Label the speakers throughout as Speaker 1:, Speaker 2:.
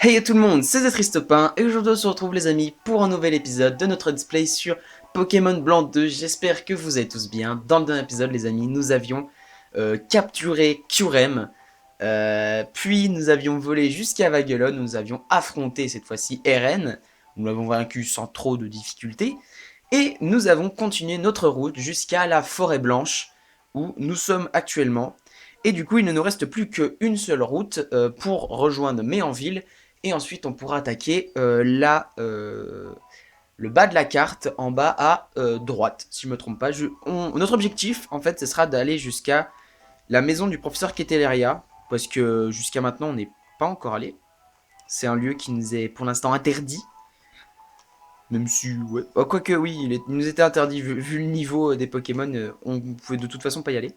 Speaker 1: Hey tout le monde, c'est Zetristopin et aujourd'hui on se retrouve les amis pour un nouvel épisode de notre display sur Pokémon Blanc 2. J'espère que vous allez tous bien. Dans le dernier épisode les amis, nous avions capturé Kyurem, puis nous avions volé jusqu'à Vaguelon, nous avions affronté cette fois-ci Eren, nous l'avons vaincu sans trop de difficultés, et nous avons continué notre route jusqu'à la Forêt Blanche où nous sommes actuellement. Et du coup il ne nous reste plus qu'une seule route pour rejoindre Méanville. Et ensuite, on pourra attaquer le bas de la carte, en bas à droite, si je ne me trompe pas. Notre objectif, en fait, ce sera d'aller jusqu'à la maison du professeur Keteleria, parce que jusqu'à maintenant, on n'est pas encore allé. C'est un lieu qui nous est pour l'instant interdit. Même si, ouais. Oh, quoique, oui, il nous était interdit, vu le niveau des Pokémon, on pouvait de toute façon pas y aller.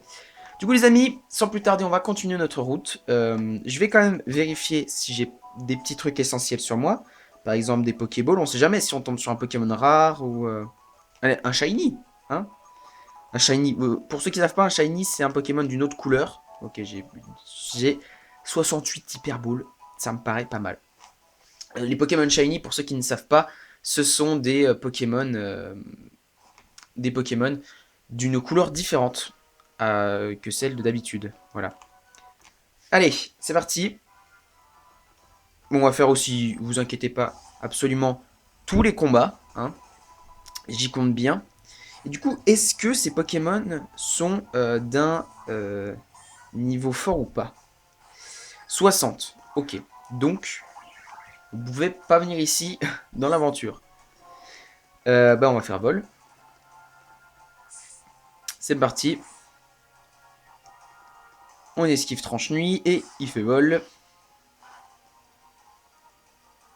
Speaker 1: Du coup les amis, sans plus tarder, on va continuer notre route. Je vais quand même vérifier si j'ai des petits trucs essentiels sur moi. Par exemple des Pokéballs, on sait jamais si on tombe sur un Pokémon rare ou... Allez, un Shiny, hein. Un Shiny, pour ceux qui ne savent pas, un Shiny c'est un Pokémon d'une autre couleur. Ok, j'ai 68 Hyper Balls, ça me paraît pas mal. Les Pokémon Shiny, pour ceux qui ne savent pas, ce sont des Pokémon d'une couleur différente que celle de d'habitude. Voilà. Allez, c'est parti. Bon, on va faire aussi, vous inquiétez pas, absolument tous les combats. Hein. J'y compte bien. Et du coup, est-ce que ces Pokémon sont d'un niveau fort ou pas? 60. Ok. Donc, vous pouvez pas venir ici dans l'aventure. Bah, on va faire vol. C'est parti. On esquive tranche-nuit et il fait vol.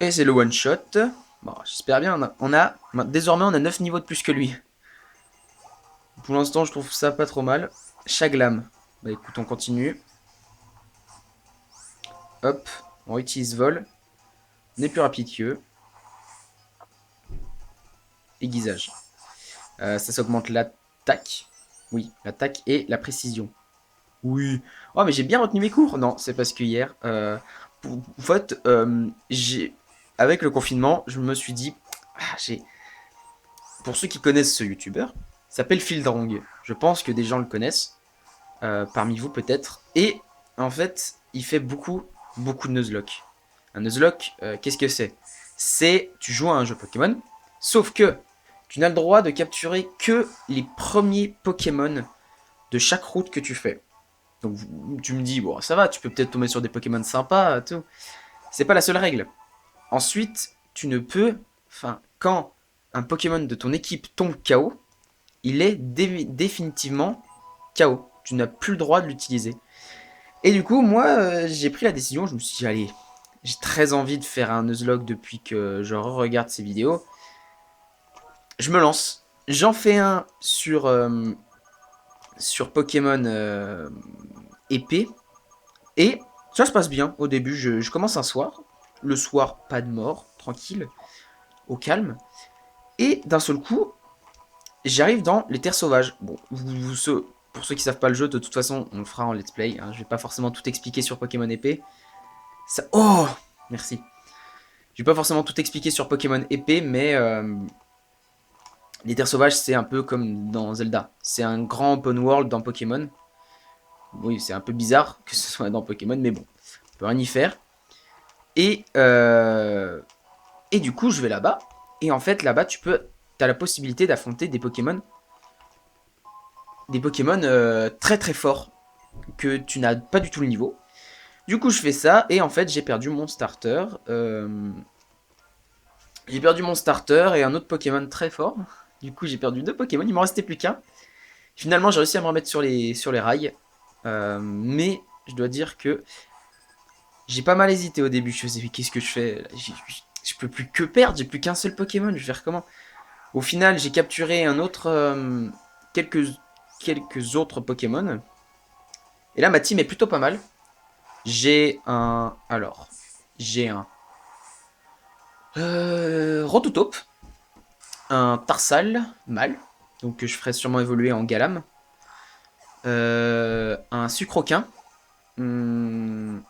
Speaker 1: Et c'est le one-shot. Bon, j'espère bien. Désormais, on a 9 niveaux de plus que lui. Pour l'instant, je trouve ça pas trop mal. Chaglam. Bah écoute, on continue. Hop, on utilise vol. On est plus rapide qu'eux. Aiguisage. Ça s'augmente l'attaque. Oui, l'attaque et la précision. Oui. Oh, mais j'ai bien retenu mes cours. Non, c'est parce que hier, en fait, avec le confinement, je me suis dit, pour ceux qui connaissent ce youtubeur, il s'appelle Fildrang. Je pense que des gens le connaissent, parmi vous peut-être. Et en fait, il fait beaucoup de Nuzlocke. Un Nuzlocke, qu'est-ce que c'est? C'est, tu joues à un jeu Pokémon, sauf que tu n'as le droit de capturer que les premiers Pokémon de chaque route que tu fais. Donc tu me dis, bon, ça va, tu peux peut-être tomber sur des Pokémon sympas, tout. C'est pas la seule règle. Ensuite, tu ne peux, enfin, quand un Pokémon de ton équipe tombe KO, il est définitivement KO. Tu n'as plus le droit de l'utiliser. Et du coup, moi, j'ai pris la décision, je me suis dit, allez, j'ai très envie de faire un Nuzlocke depuis que je regarde ces vidéos. Je me lance. J'en fais un sur Pokémon épée. Et ça se passe bien. Au début, je commence un soir. Le soir, pas de mort, tranquille, au calme. Et d'un seul coup, j'arrive dans les terres sauvages. Bon, pour ceux qui savent pas le jeu, de toute façon, on le fera en let's play. Hein. Je vais pas forcément tout expliquer sur Pokémon épée. Ça... Oh, merci. Je vais pas forcément tout expliquer sur Pokémon épée, mais les terres sauvages, c'est un peu comme dans Zelda. C'est un grand open world dans Pokémon. Oui, c'est un peu bizarre que ce soit dans Pokémon, mais bon, on peut rien y faire. Et, et du coup, je vais là-bas. Et en fait, là-bas, t'as la possibilité d'affronter des Pokémon très très forts que tu n'as pas du tout le niveau. Du coup, je fais ça et en fait, j'ai perdu mon starter. J'ai perdu mon starter et un autre Pokémon très fort. Du coup, j'ai perdu deux Pokémon. Il m'en restait plus qu'un. Finalement, j'ai réussi à me remettre sur les rails. Mais je dois dire que j'ai pas mal hésité au début. Je faisais, mais qu'est-ce que je fais? Je peux plus que perdre. J'ai plus qu'un seul Pokémon. Je vais faire comment? Au final, j'ai capturé quelques, quelques autres Pokémon. Et là, ma team est plutôt pas mal. J'ai un. Alors. J'ai un. Rototope. Un Tarsal mâle. Donc, que je ferai sûrement évoluer en Galam. Un Sucroquin. Hum,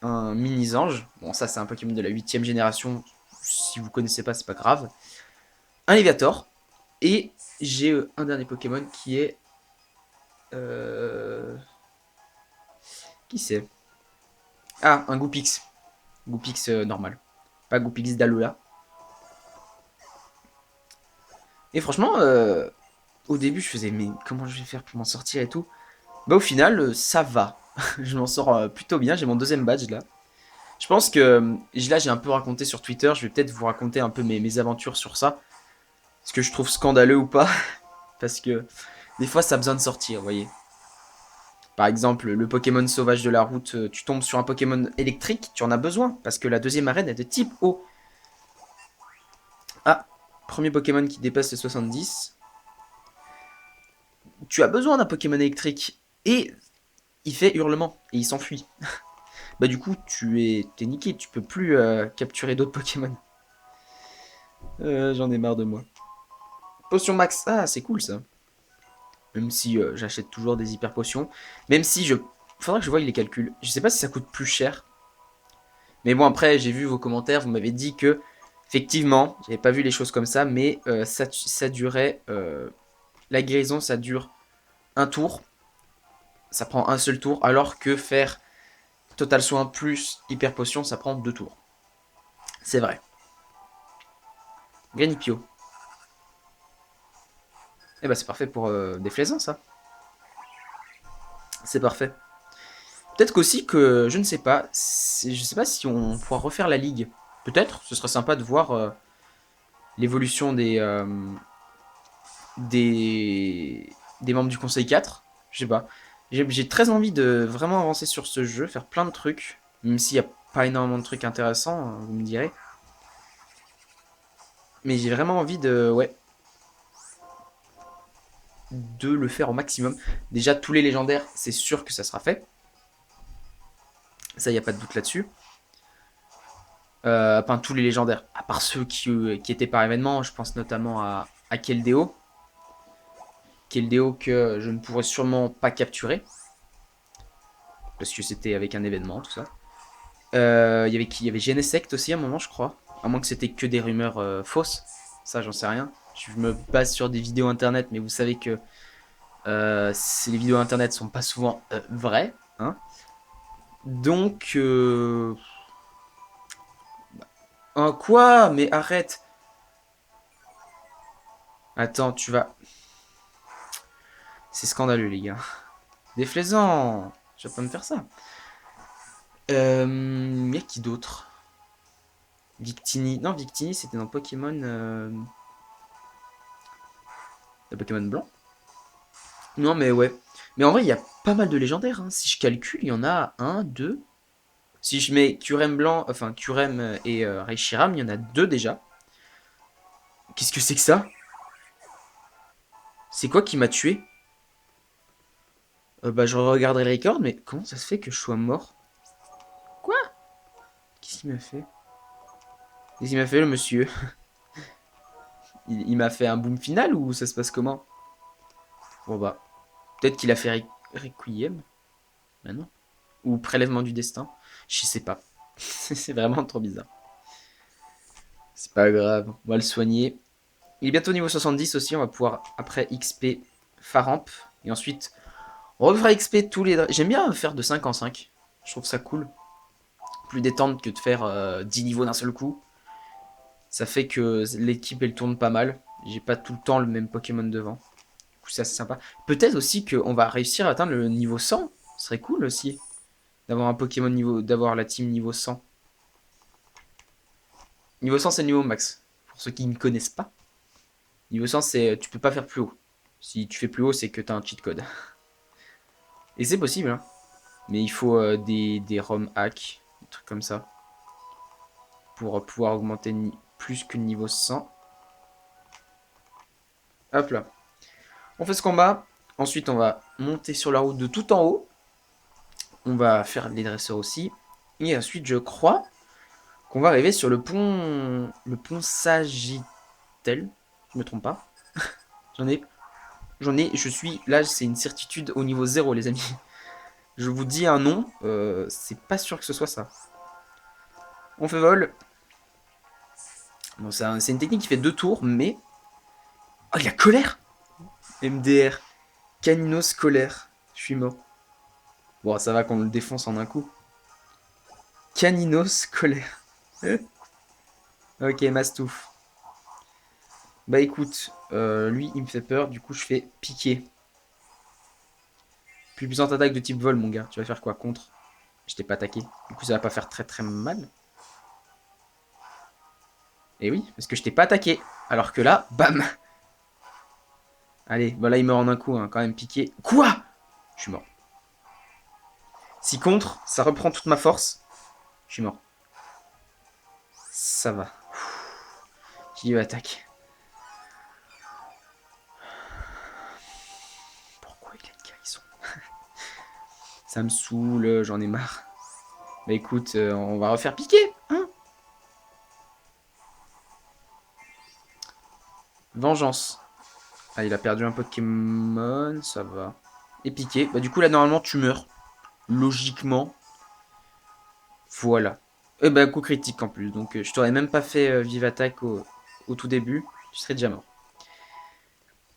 Speaker 1: un mini-ange. Bon, ça, c'est un Pokémon de la 8ème génération. Si vous connaissez pas, c'est pas grave. Un Léviator. Et j'ai un dernier Pokémon qui est... Qui c'est? Ah, un Goupix. Goupix normal. Pas Goupix d'Alola. Et franchement, au début, je faisais, mais comment je vais faire pour m'en sortir et tout. Bah au final, ça va. Je m'en sors plutôt bien. J'ai mon deuxième badge là. Je pense que là, j'ai un peu raconté sur Twitter. Je vais peut-être vous raconter un peu mes aventures sur ça. Ce que je trouve scandaleux ou pas. Parce que des fois, ça a besoin de sortir, vous voyez. Par exemple, le Pokémon sauvage de la route, tu tombes sur un Pokémon électrique, tu en as besoin. Parce que la deuxième arène est de type eau. Ah, premier Pokémon qui dépasse les 70. Tu as besoin d'un Pokémon électrique. Et il fait hurlement. Et il s'enfuit. Bah du coup, t'es niqué. Tu peux plus capturer d'autres Pokémon. J'en ai marre de moi. Potion max. Ah, c'est cool ça. Même si j'achète toujours des hyper potions. Même si je... Faudrait que je voie les calculs. Je sais pas si ça coûte plus cher. Mais bon, après, j'ai vu vos commentaires. Vous m'avez dit que, effectivement, j'avais pas vu les choses comme ça. Mais ça durait... la guérison, ça dure un tour. Ça prend un seul tour. Alors que faire total soin plus hyper potion, ça prend 2 tours. C'est vrai. Granipio. Eh bah c'est parfait pour des flaisans, ça. C'est parfait. Peut-être qu'aussi que, je ne sais pas, je sais pas si on pourra refaire la ligue. Peut-être, ce serait sympa de voir l'évolution des membres du Conseil 4. Je sais pas. J'ai très envie de vraiment avancer sur ce jeu, faire plein de trucs, même s'il n'y a pas énormément de trucs intéressants, vous me direz. Mais j'ai vraiment envie de, ouais, de le faire au maximum. Déjà, tous les légendaires, c'est sûr que ça sera fait. Ça, il n'y a pas de doute là-dessus. Enfin, tous les légendaires, à part ceux qui étaient par événement, je pense notamment à Keldeo. Keldeo que je ne pourrais sûrement pas capturer. Parce que c'était avec un événement, tout ça. Il y avait qui? Il y avait Genesect aussi à un moment, je crois. À moins que c'était que des rumeurs fausses. Ça, j'en sais rien. Je me base sur des vidéos internet, mais vous savez que les vidéos internet sont pas souvent vraies. Hein. Donc, quoi? Mais arrête. Attends, tu vas... C'est scandaleux, les gars. Déflaisant. Je vais pas me faire ça. Y'a qui d'autre? Victini. Non, Victini, c'était dans Pokémon... Le Pokémon blanc. Non, mais ouais. Mais en vrai, il y a pas mal de légendaires. Hein. Si je calcule, il y en a un, deux. Si je mets Curem blanc, enfin Curem et Reshiram, il y en a deux déjà. Qu'est-ce que c'est que ça? C'est quoi qui m'a tué? Bah, je regarderai le record, mais comment ça se fait que je sois mort? Quoi? Qu'est-ce qu'il m'a fait? Qu'est-ce qu'il m'a fait, le monsieur? Il m'a fait un boom final ou ça se passe comment? Bon bah, peut-être qu'il a fait Requiem. Bah non. Ou prélèvement du destin. Je sais pas. C'est vraiment trop bizarre. C'est pas grave, on va le soigner. Il est bientôt niveau 70 aussi, on va pouvoir après XP Faramp. Et ensuite, on refera XP tous les... J'aime bien faire de 5 en 5. Je trouve ça cool. Plus détente que de faire 10 niveaux d'un seul coup. Ça fait que l'équipe elle tourne pas mal. J'ai pas tout le temps le même Pokémon devant. Du coup, c'est assez sympa. Peut-être aussi qu'on va réussir à atteindre le niveau 100. Ce serait cool aussi. D'avoir un Pokémon niveau... D'avoir la team niveau 100. Niveau 100, c'est le niveau max. Pour ceux qui ne connaissent pas. Niveau 100, c'est tu peux pas faire plus haut. Si tu fais plus haut, c'est que t'as un cheat code. Et c'est possible, hein. Mais il faut des ROM hacks, des trucs comme ça. Pour pouvoir augmenter plus que le niveau 100. Hop là. On fait ce combat. Ensuite, on va monter sur la route de tout en haut. On va faire les dresseurs aussi. Et ensuite, je crois qu'on va arriver sur le pont Sagitel. Je me trompe pas. Je suis là, c'est une certitude au niveau 0, les amis. Je vous dis un nom, c'est pas sûr que ce soit ça. On fait vol. Bon, c'est une technique qui fait 2 tours, mais... Oh, il a colère. MDR. Canino scolaire. Je suis mort. Bon, ça va qu'on le défonce en un coup. Canino scolaire. Ok, Mastouf. Bah écoute, lui il me fait peur, du coup je fais piquer. Plus puissante attaque de type vol, mon gars. Tu vas faire quoi contre? Je t'ai pas attaqué. Du coup ça va pas faire très très mal. Et oui, parce que je t'ai pas attaqué. Alors que là, bam. Allez, bah là il meurt en un coup, hein, quand même piqué. Quoi? Je suis mort. Si contre, ça reprend toute ma force. Je suis mort. Ça va. Qui attaque? Pourquoi il a une guérison? Ça me saoule, j'en ai marre. Bah écoute, on va refaire piquer, hein? Vengeance. Ah, il a perdu un Pokémon, ça va. Et piqué. Bah du coup là normalement tu meurs. Logiquement. Voilà. Et bah coup critique en plus. Donc je t'aurais même pas fait vive attaque au tout début. Tu serais déjà mort.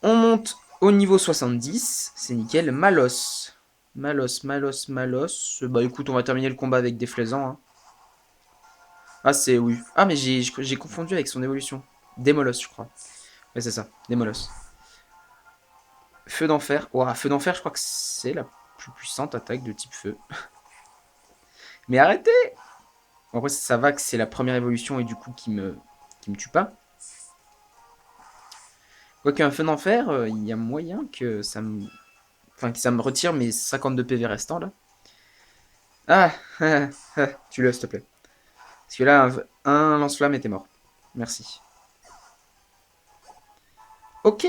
Speaker 1: On monte au niveau 70. C'est nickel. Malos. Malos, Malos, Malos. Bah écoute, on va terminer le combat avec des flaisans. Hein. Ah c'est oui. Ah mais j'ai confondu avec son évolution. Démolos je crois. Ouais c'est ça. Démolos. Feu d'enfer. Ouah, feu d'enfer je crois que c'est la plus puissante attaque de type feu. Mais arrêtez! En vrai, ça va que c'est la première évolution et du coup qui me tue pas. Quoique un feu d'enfer, il y a moyen que ça me... Enfin, que ça me retire mes 52 PV restants, là. Ah, tu le, s'il te plaît. Parce que là, un lance-flamme était mort. Merci. Ok.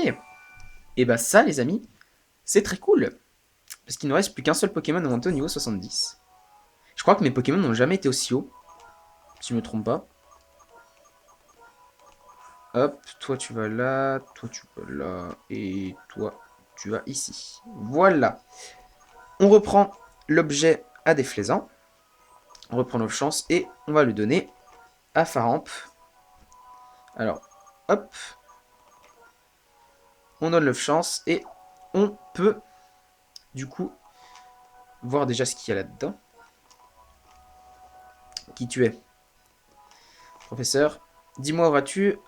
Speaker 1: Et bah ça, les amis, c'est très cool. Parce qu'il ne reste plus qu'un seul Pokémon à monter au niveau 70. Je crois que mes Pokémon n'ont jamais été aussi hauts. Si je me trompe pas. Hop, toi tu vas là, toi tu vas là, et toi tu vas ici. Voilà. On reprend l'objet à déflaisant. On reprend nos chances et on va le donner à Faramp. Alors, hop. On donne le chance et on peut du coup voir déjà ce qu'il y a là-dedans. Qui tu es? Professeur, dis-moi, aurais-tu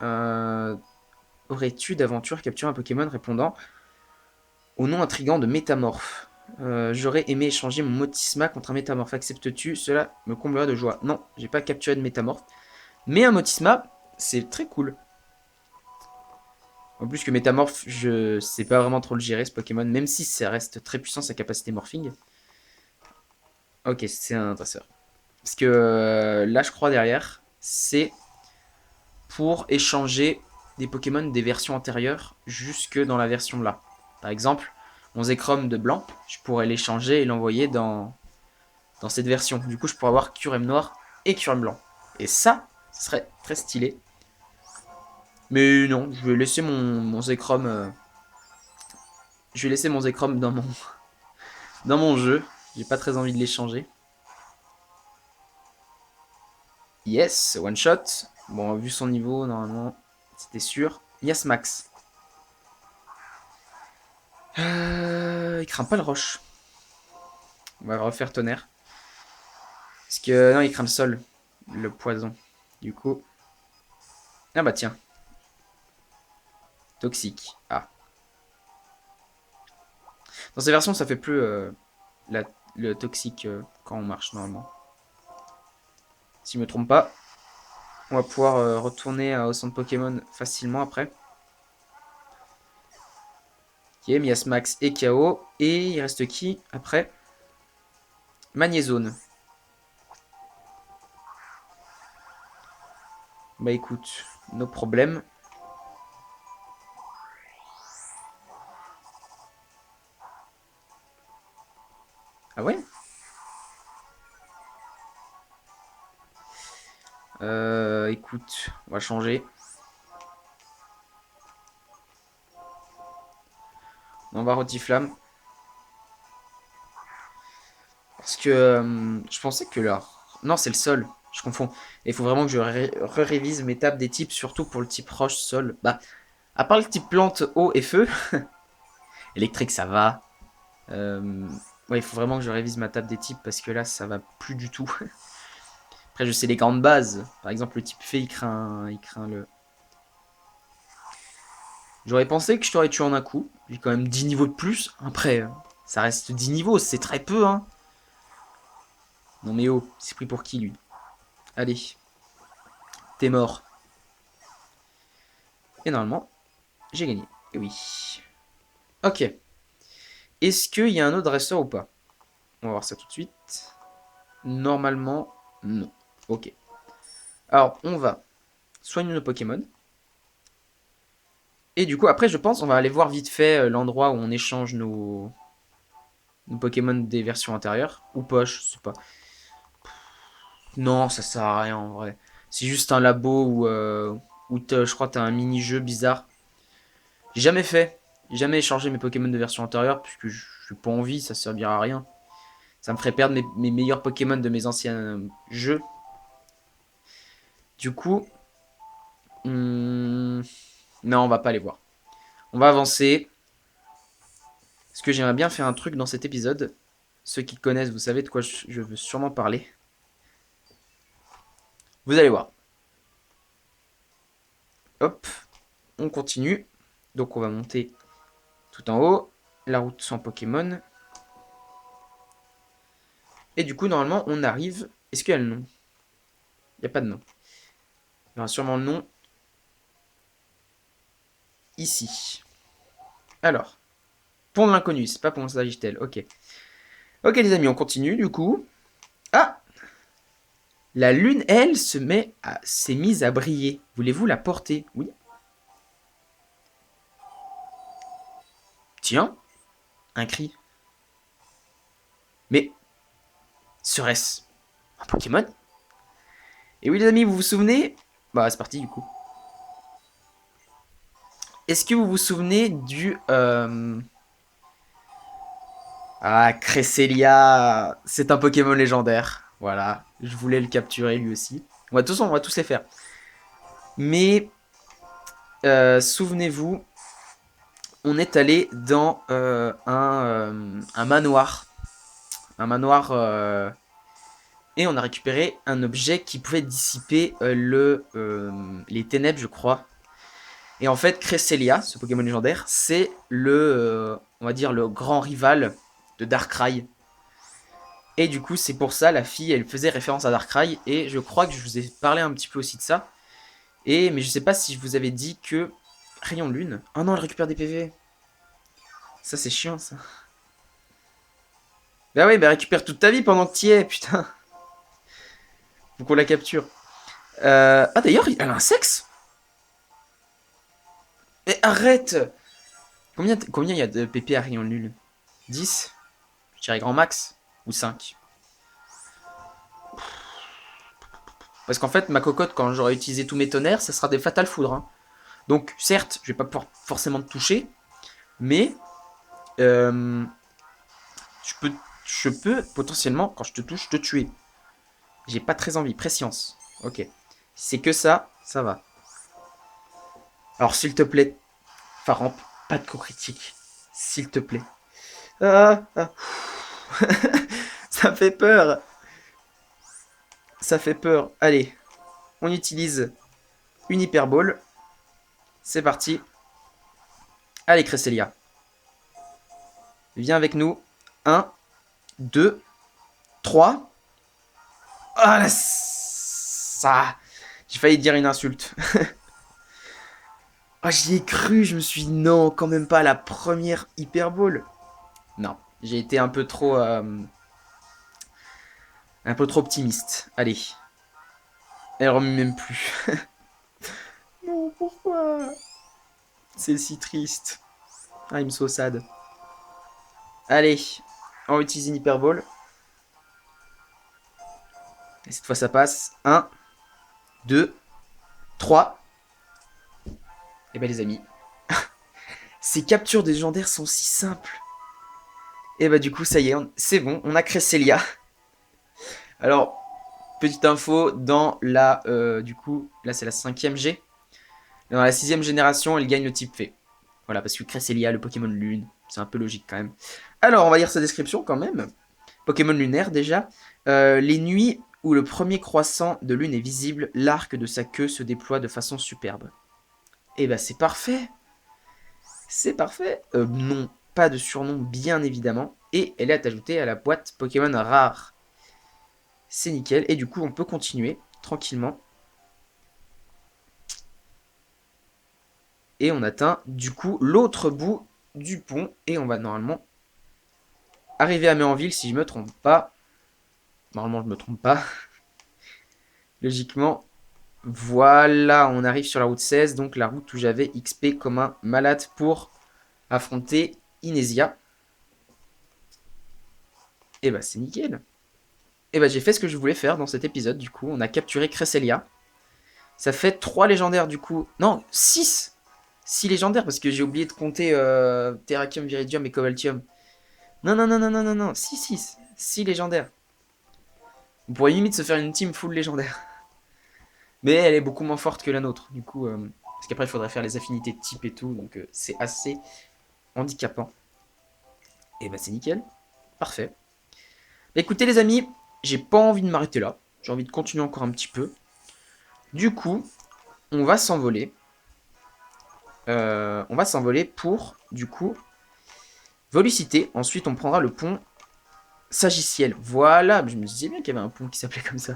Speaker 1: d'aventure capturé un Pokémon répondant au nom intrigant de Métamorphe? J'aurais aimé échanger mon Motisma contre un Métamorphe. Acceptes-tu? Cela me comblera de joie. Non, j'ai pas capturé de Métamorphe. Mais un Motisma, c'est très cool. En plus que Métamorphe, je sais pas vraiment trop le gérer ce Pokémon, même si ça reste très puissant sa capacité morphing. Ok, c'est un dresseur. Parce que là, je crois derrière, c'est pour échanger des Pokémon des versions antérieures jusque dans la version là. Par exemple, mon Zekrom de blanc, je pourrais l'échanger et l'envoyer dans cette version. Du coup, je pourrais avoir Kyurem noir et Kyurem blanc. Et ça, ce serait très stylé. Mais non, je vais laisser mon Zekrom. Je vais laisser mon Zekrom dans mon jeu. J'ai pas très envie de l'échanger. Yes, one shot. Bon, vu son niveau, normalement, c'était sûr. Yes, Max. Il craint pas le roche. On va refaire tonnerre. Parce que non, il craint le sol. Le poison. Du coup. Ah bah tiens. Toxique. Ah. Dans ces versions, ça fait plus le toxique quand on marche normalement. Si je me trompe pas. On va pouvoir retourner au centre Pokémon facilement après. Ok, Miasmax et KO. Et il reste qui après? Magnézone. Bah écoute, nos problèmes. Ah ouais? Écoute, on va changer. On va Rotiflamme. Parce que je pensais que là... Non, c'est le sol. Je confonds. Et il faut vraiment que je révise mes tables des types, surtout pour le type roche, sol. Bah, à part le type plante, eau et feu. Électrique, ça va. Ouais, il faut vraiment que je révise ma table des types parce que là, ça va plus du tout. Après, je sais les grandes bases. Par exemple, le type fée, il craint le... J'aurais pensé que je t'aurais tué en un coup. J'ai quand même 10 niveaux de plus. Après, ça reste 10 niveaux, c'est très peu, hein. Non mais oh, c'est pris pour qui, lui? Allez, t'es mort. Et normalement, j'ai gagné. Et oui. Ok. Est-ce qu'il y a un autre dresseur ou pas? On va voir ça tout de suite. Normalement, non. Ok. Alors, on va soigner nos Pokémon. Et du coup, après, je pense, on va aller voir vite fait l'endroit où on échange nos Pokémon des versions antérieures. Ou pas, je sais pas. Non, ça sert à rien en vrai. C'est juste un labo où je crois que t'as un mini-jeu bizarre. J'ai jamais fait. J'ai jamais échangé mes Pokémon de version antérieure puisque je n'ai pas envie, ça servira à rien. Ça me ferait perdre mes meilleurs Pokémon de mes anciens jeux. Du coup, non, on va pas les voir. On va avancer. Parce que j'aimerais bien faire un truc dans cet épisode. Ceux qui connaissent, vous savez de quoi je veux sûrement parler. Vous allez voir. Hop, on continue. Donc on va monter tout en haut. La route sans Pokémon. Et du coup, normalement, on arrive... Est-ce qu'il y a le nom? Il n'y a pas de nom. Il y aura sûrement le nom ici. Alors, pont de l'inconnu, c'est pas pont Sagitel, ok. Ok les amis, on continue du coup. Ah, la lune, elle, s'est mise à briller. Voulez-vous la porter? Oui. Tiens, un cri. Mais, serait-ce un Pokémon? Et oui les amis, vous vous souvenez? Bah c'est parti du coup. Est-ce que vous vous souvenez du... Ah, Cresselia, c'est un Pokémon légendaire. Voilà, je voulais le capturer lui aussi. De toute façon, on va tous les faire. Mais, souvenez-vous, on est allé dans un manoir. Un manoir... et on a récupéré un objet qui pouvait dissiper les ténèbres, je crois. Et en fait, Cresselia, ce Pokémon légendaire, c'est on va dire, le grand rival de Darkrai. Et du coup, c'est pour ça, la fille, elle faisait référence à Darkrai. Et je crois que je vous ai parlé un petit peu aussi de ça. Mais je sais pas si je vous avais dit que... Rayon de lune. Oh non, elle récupère des PV. Ça, c'est chiant, ça. Bah oui, bah récupère toute ta vie pendant que t'y es, putain. Faut qu'on la capture. Ah d'ailleurs, elle a un sexe. Mais arrête. Combien il y a de PP à rayon nul? 10. Je dirais grand max. Ou 5. Parce qu'en fait, ma cocotte, quand j'aurai utilisé tous mes tonnerres, ça sera des Fatal Foudre. Hein. Donc, certes, je vais pas pouvoir forcément te toucher. Mais, je peux potentiellement, quand je te touche, te tuer. J'ai pas très envie. Prescience. Ok. Si c'est que ça, ça va. Alors, s'il te plaît, Faramp, pas de coup critique. S'il te plaît. Ah, ah. Ça fait peur. Ça fait peur. Allez, on utilise une hyperbole. C'est parti. Allez, Cresselia. Viens avec nous. 1, 2, 3. Ah là, ça. J'ai failli dire une insulte. Ah, j'y ai cru. Je me suis dit non, quand même pas la première hyperbole. Non, j'ai été un peu trop optimiste. Allez. Elle remue même plus. Non, pourquoi? C'est si triste. I'm so sad. Allez, on utilise une hyperbole. Et cette fois ça passe. 1, 2, 3. Et ben les amis, ces captures des légendaires sont si simples. Et bah du coup, ça y est, c'est bon, on a Cresselia. Alors, petite info, dans la... du coup, là c'est la 5ème G. Dans la 6ème génération, elle gagne le type fée. Voilà, parce que Cresselia, le Pokémon lune, c'est un peu logique quand même. Alors, on va lire sa description quand même. Pokémon lunaire déjà. Les nuits où le premier croissant de lune est visible, l'arc de sa queue se déploie de façon superbe. Et bah c'est parfait. C'est parfait. Non, pas de surnom bien évidemment. Et elle est ajoutée à la boîte Pokémon rare. C'est nickel. Et du coup, on peut continuer tranquillement. Et on atteint du coup l'autre bout du pont. Et on va normalement arriver à Méanville si je me trompe pas. Normalement, je me trompe pas. Logiquement. Voilà, on arrive sur la route 16. Donc la route où j'avais XP comme un malade pour affronter Inésia. Et bah c'est nickel. Et bah j'ai fait ce que je voulais faire dans cet épisode. Du coup, on a capturé Cresselia. Ça fait 3 légendaires du coup. Non, 6. 6 légendaires parce que j'ai oublié de compter Terrakium, Viridium et Cobaltium. Non, non, non, non, non, non, non. 6, 6. 6 légendaires. On pourrait limite se faire une team full légendaire. Mais elle est beaucoup moins forte que la nôtre. Du coup, parce qu'après il faudrait faire les affinités de type et tout. Donc c'est assez handicapant. Et bah c'est nickel. Parfait. Bah, écoutez les amis, j'ai pas envie de m'arrêter là. J'ai envie de continuer encore un petit peu. Du coup, on va s'envoler. On va s'envoler pour, du coup, Volucité. Ensuite, on prendra le pont Sagiciel. Voilà, je me disais bien qu'il y avait un pont qui s'appelait comme ça.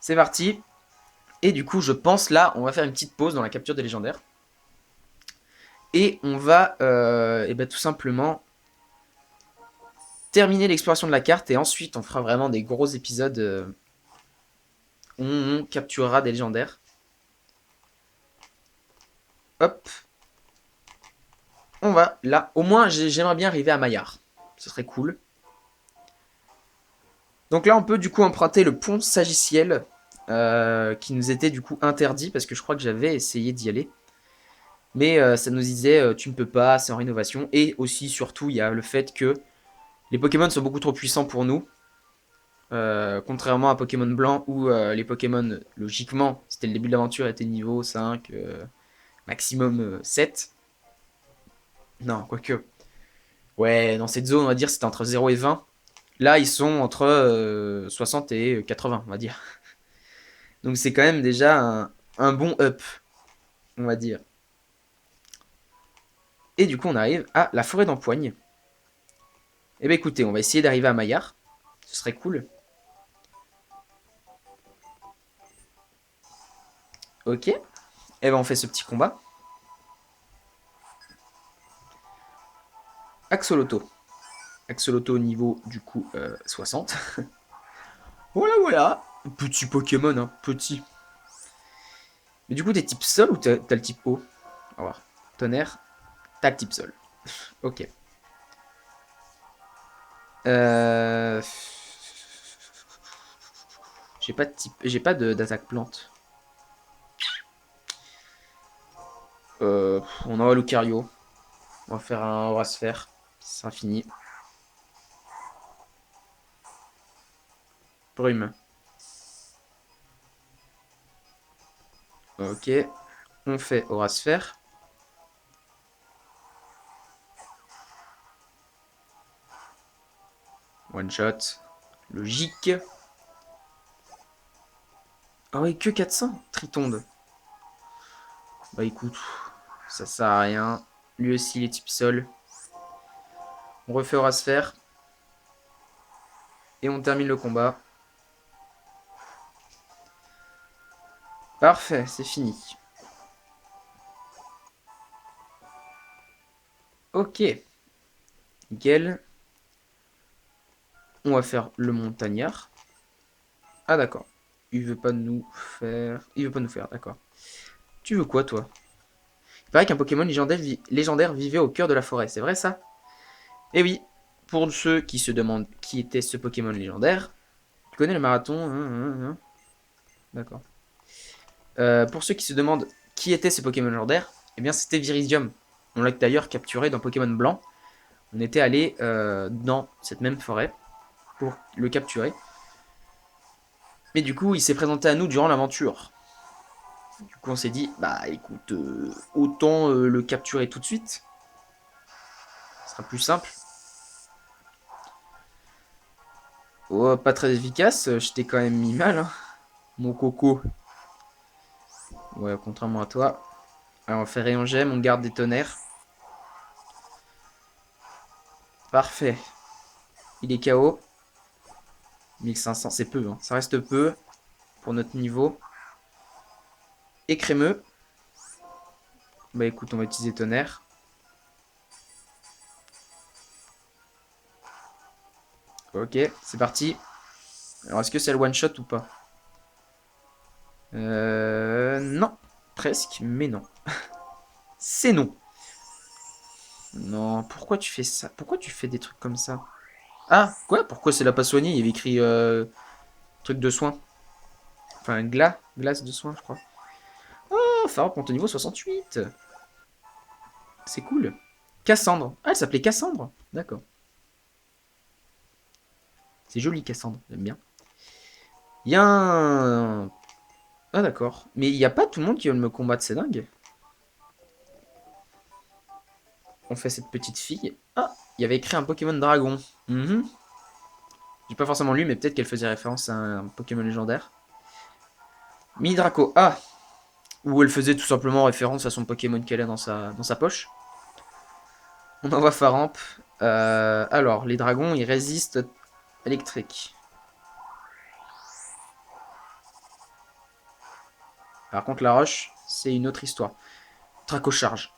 Speaker 1: C'est parti. Et du coup, je pense là, on va faire une petite pause dans la capture des légendaires. Et on va et ben, tout simplement terminer l'exploration de la carte. Et ensuite, on fera vraiment des gros épisodes où on capturera des légendaires. Hop. On va là. Au moins, j'aimerais bien arriver à Maillard. Ce serait cool. Donc là, on peut du coup emprunter le pont Sagiciel. Qui nous était du coup interdit. Parce que je crois que j'avais essayé d'y aller. Mais ça nous disait, tu ne peux pas, c'est en rénovation. Et aussi, surtout, il y a le fait que les Pokémon sont beaucoup trop puissants pour nous. Contrairement à Pokémon Blanc où les Pokémon, logiquement, c'était le début de l'aventure, étaient niveau 5, maximum 7. Non, quoique. Ouais, dans cette zone, on va dire, c'était entre 0 et 20. Là, ils sont entre 60 et 80, on va dire. Donc c'est quand même déjà un bon up, on va dire. Et du coup, on arrive à la forêt d'Empoigne. Eh bien écoutez, on va essayer d'arriver à Maillard. Ce serait cool. Ok. Eh ben on fait ce petit combat. Axoloto. Axoloto au niveau du coup 60. Voilà, voilà. Petit Pokémon, hein, petit. Mais du coup, t'es type sol ou t'as le type eau? On va voir. Tonnerre, t'as le type sol. Ok. Euh... J'ai pas de type, j'ai pas d'attaque plante. On envoie Lucario. On va faire un aura sphère. C'est infini. Brume. Ok. On fait aura sphère. One shot. Logique. Ah oui, que 400. Tritonde. Bah écoute, ça sert à rien. Lui aussi, il est type sol. On refait aura sphère. Et on termine le combat. Parfait, c'est fini. Ok. Nickel. On va faire le montagnard. Ah d'accord. Il veut pas nous faire... Il veut pas nous faire, d'accord. Tu veux quoi, toi? Il paraît qu'un Pokémon légendaire vivait au cœur de la forêt, c'est vrai ça? Eh oui, pour ceux qui se demandent qui était ce Pokémon légendaire, tu connais le marathon, d'accord. Pour ceux qui se demandent qui était ce Pokémon légendaire, eh bien c'était Viridium. On l'a d'ailleurs capturé dans Pokémon Blanc, On était allé dans cette même forêt pour le capturer. Mais du coup, il s'est présenté à nous durant l'aventure. Du coup, on s'est dit, bah écoute, autant le capturer tout de suite. Ce sera plus simple. Oh, pas très efficace, je t'ai quand même mis mal, hein, mon coco. Ouais, contrairement à toi. Alors, on fait rayon gemme, on garde des tonnerres. Parfait. Il est KO. 1500, c'est peu, hein. Ça reste peu pour notre niveau. Et crémeux. Bah écoute, on va utiliser tonnerre. Ok, c'est parti. Alors, est-ce que c'est le one shot ou pas? Non. Presque, mais non. C'est non. Non, pourquoi tu fais ça? Pourquoi tu fais des trucs comme ça? Ah, quoi? Pourquoi c'est la pas soignée? Il y avait écrit truc de soin. Enfin, glace de soin, je crois. Oh, Farah monte au niveau 68. C'est cool. Cassandre. Ah, elle s'appelait Cassandre. D'accord. C'est joli, Cassandre. J'aime bien. Il y a un... Ah, d'accord. Mais il n'y a pas tout le monde qui veut me combattre, c'est dingue. On fait cette petite fille. Ah, il y avait écrit un Pokémon Dragon. Mhm. J'ai pas forcément lu, mais peut-être qu'elle faisait référence à un Pokémon légendaire. Mini Draco. Ah, ou elle faisait tout simplement référence à son Pokémon qu'elle a dans sa poche. On envoie Faramp. Alors, les dragons, ils résistent électrique. Par contre, la roche, c'est une autre histoire. Draco charge.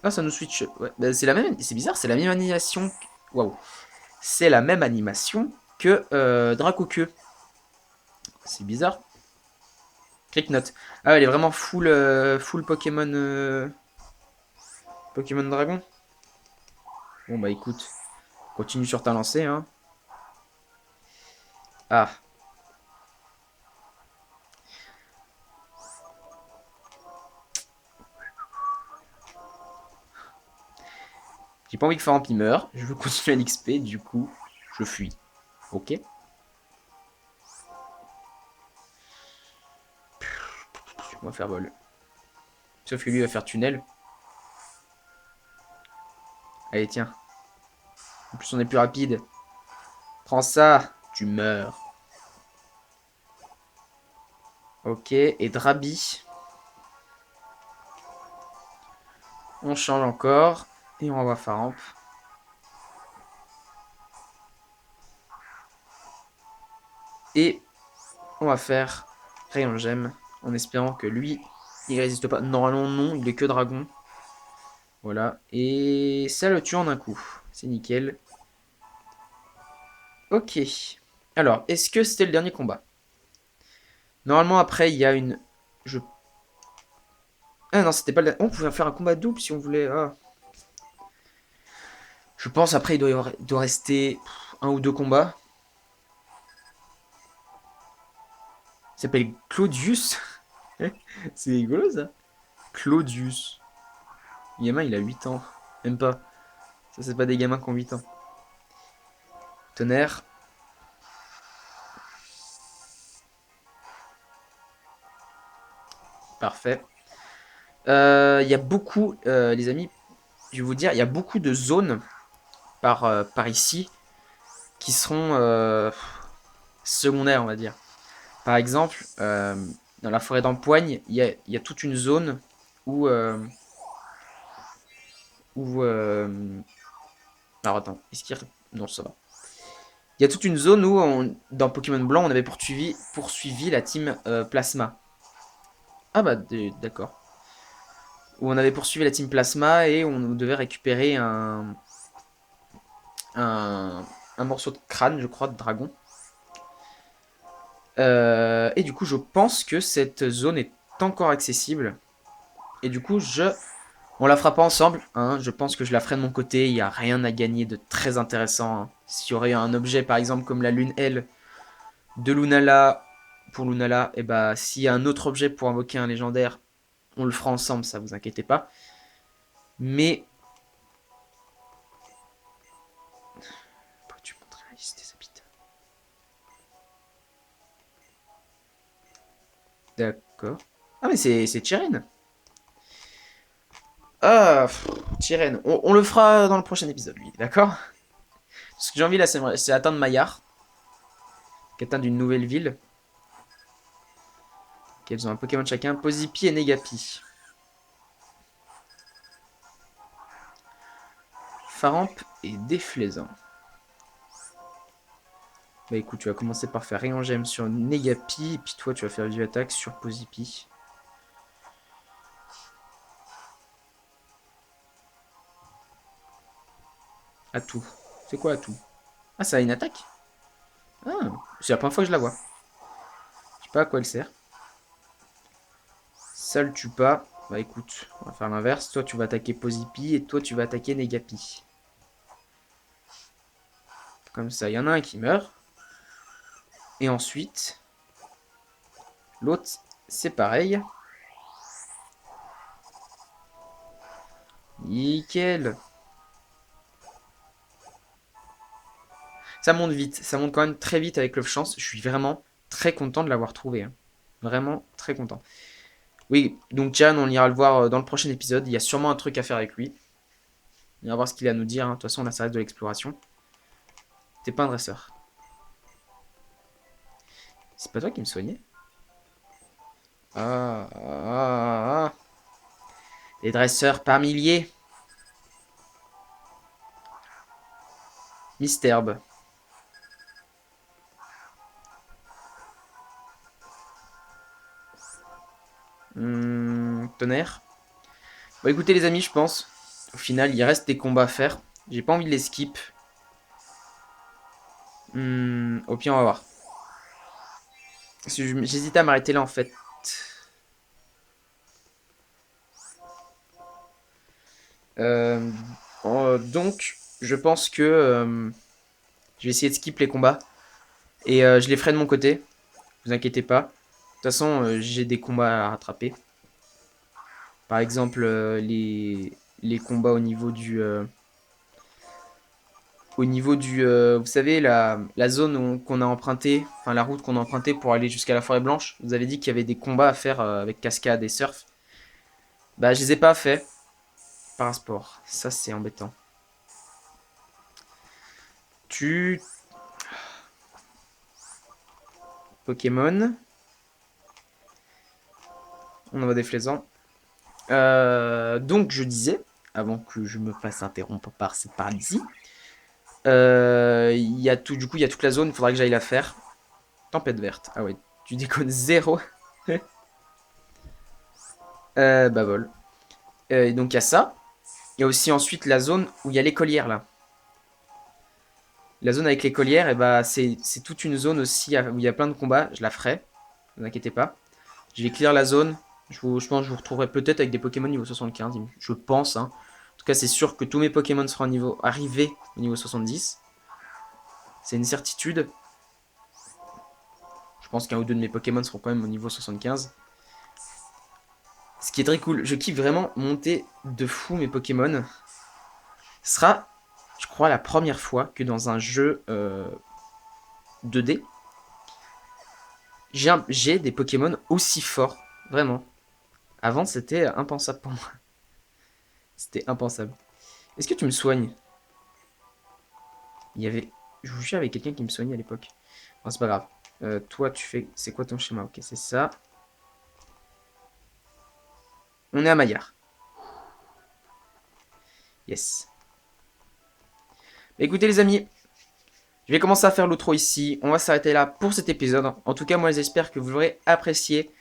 Speaker 1: Ah, ça nous switch. Ouais, bah, c'est la même. C'est bizarre, c'est la même animation. Waouh. C'est la même animation que Dracoqueux. C'est bizarre. Cricknot. Ah, elle est vraiment full, full Pokémon. Pokémon Dragon. Bon, bah écoute. Continue sur ta lancée, hein. Ah. J'ai pas envie que Faramp il meure. Je veux continuer à l'XP, du coup, je fuis. Ok. On va faire vol. Sauf que lui va faire tunnel. Allez, tiens. En plus, on est plus rapide. Prends ça. Tu meurs. Ok. Et Drabi. On change encore. Et on va voir Faramp. Et on va faire Rayon Gemme. En espérant que lui, il résiste pas. Normalement, non. Il est que dragon. Voilà. Et ça le tue en un coup. C'est nickel. Ok. Alors, est-ce que c'était le dernier combat? Normalement, après, il y a une... Je... Ah non, c'était pas le... On pouvait faire un combat double si on voulait. Ah. Je pense, après, il doit rester un ou deux combats. Il s'appelle Claudius. C'est rigolo, ça. Claudius. Le gamin, il a 8 ans. Même pas. Ça, c'est pas des gamins qui ont 8 ans. Tonnerre. Parfait. Il y a beaucoup, les amis, je vais vous dire, il y a beaucoup de zones par ici qui seront secondaires, on va dire. Par exemple, dans la forêt d'Empoigne, il y a toute une zone où... où alors attends, est-ce qu'il y a... Non, ça va. Il y a toute une zone où, dans Pokémon Blanc, on avait poursuivi la team Plasma. Ah bah, d'accord. Où on avait poursuivi la team Plasma et on devait récupérer un morceau de crâne, je crois, de dragon. Et du coup, je pense que cette zone est encore accessible. Et du coup, on la fera pas ensemble. Hein. Je pense que je la ferai de mon côté. Il n'y a rien à gagner de très intéressant. Hein. S'il y aurait un objet, par exemple, comme la lune L de Lunala, pour Lunala, et bah, s'il y a un autre objet pour invoquer un légendaire, on le fera ensemble, ça vous inquiétez pas. Mais D'accord. Ah, mais c'est Tyren. Ah, Tyren. On le fera dans le prochain épisode, lui, d'accord? Ce que j'ai envie là, c'est atteindre Maillard, qui est atteint d'une nouvelle ville. Ok, ils ont un Pokémon chacun. Posipi et Negapi. Faramp et Déflaisant. Bah écoute, tu vas commencer par faire Rayon Gemme sur Negapi, et puis toi tu vas faire du attaque sur Posipi. Atout. C'est quoi Atout? Ah, ça a une attaque? Ah, c'est la première fois que je la vois. Je sais pas à quoi elle sert. Ça le tue pas. Bah écoute, on va faire l'inverse. Toi tu vas attaquer Posipi et toi tu vas attaquer Negapi. Comme ça, il y en a un qui meurt. Et ensuite, l'autre, c'est pareil. Nickel. Ça monte vite. Ça monte quand même très vite avec Love Chance. Je suis vraiment très content de l'avoir trouvé. Hein. Vraiment très content. Oui, donc Jan, on ira le voir dans le prochain épisode. Il y a sûrement un truc à faire avec lui. On va voir ce qu'il a à nous dire. Hein. De toute façon, là, ça reste de l'exploration. T'es pas un dresseur. C'est pas toi qui me soignais? Ah. Les dresseurs par milliers. Misterbe. Tonnerre. Bon, écoutez, les amis, je pense. Au final, il reste des combats à faire. J'ai pas envie de les skip. Au pire, on va voir. J'hésitais à m'arrêter là, en fait. Euh, donc, je pense que je vais essayer de skip les combats. Et je les ferai de mon côté. Vous inquiétez pas. De toute façon, j'ai des combats à rattraper. Par exemple, les combats au niveau du, vous savez, la zone qu'on a empruntée, enfin la route qu'on a empruntée pour aller jusqu'à la forêt blanche. Vous avez dit qu'il y avait des combats à faire avec cascade et surf. Bah, je les ai pas fait par sport. Ça, c'est embêtant. Tu Pokémon. On envoie des flaisants. Donc, je disais, avant que je me fasse interrompre par cette paralysie, il y a tout, du coup, il y a toute la zone, il faudra que j'aille la faire. Tempête verte. Ah ouais, tu déconnes zéro. Bah vol. Et donc, il y a ça. Il y a aussi ensuite la zone où il y a l'écolière là. La zone avec l'écolière, et bah, c'est toute une zone aussi où il y a plein de combats. Je la ferai. Ne vous inquiétez pas. Je vais clear la zone. Je pense que je vous retrouverai peut-être avec des Pokémon niveau 75. Je pense. Hein. En tout cas, c'est sûr que tous mes Pokémon seront arrivés au niveau 70. C'est une certitude. Je pense qu'un ou deux de mes Pokémon seront quand même au niveau 75. Ce qui est très cool. Je kiffe vraiment monter de fou mes Pokémon. Ce sera, je crois, la première fois que dans un jeu 2D, j'ai des Pokémon aussi forts. Vraiment. Avant, c'était impensable pour moi. C'était impensable. Est-ce que tu me soignes? Il y avait... Je vous jure, il y avait quelqu'un qui me soignait à l'époque. Bon, c'est pas grave. Toi, tu fais... C'est quoi ton schéma? Ok, c'est ça. On est à Maillard. Yes. Bah, écoutez, les amis, je vais commencer à faire l'outro ici. On va s'arrêter là pour cet épisode. En tout cas, moi, j'espère que vous l'aurez apprécié.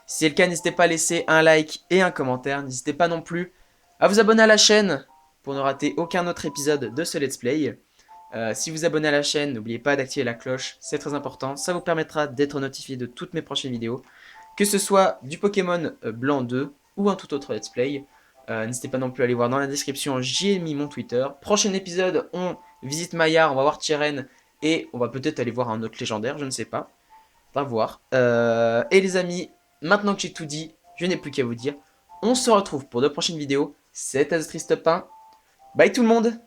Speaker 1: Si c'est le cas, n'hésitez pas à laisser un like et un commentaire. N'hésitez pas non plus à vous abonner à la chaîne pour ne rater aucun autre épisode de ce let's play. Si vous abonnez à la chaîne, n'oubliez pas d'activer la cloche, c'est très important. Ça vous permettra d'être notifié de toutes mes prochaines vidéos. Que ce soit du Pokémon Blanc 2 ou un tout autre let's play. N'hésitez pas non plus à aller voir dans la description, j'y ai mis mon Twitter. Prochain épisode, on visite Maillard, on va voir Tyren et on va peut-être aller voir un autre légendaire, je ne sais pas. On va voir. Et les amis, maintenant que j'ai tout dit, je n'ai plus qu'à vous dire. On se retrouve pour de prochaines vidéos. C'était Aztris Top 1. Bye tout le monde!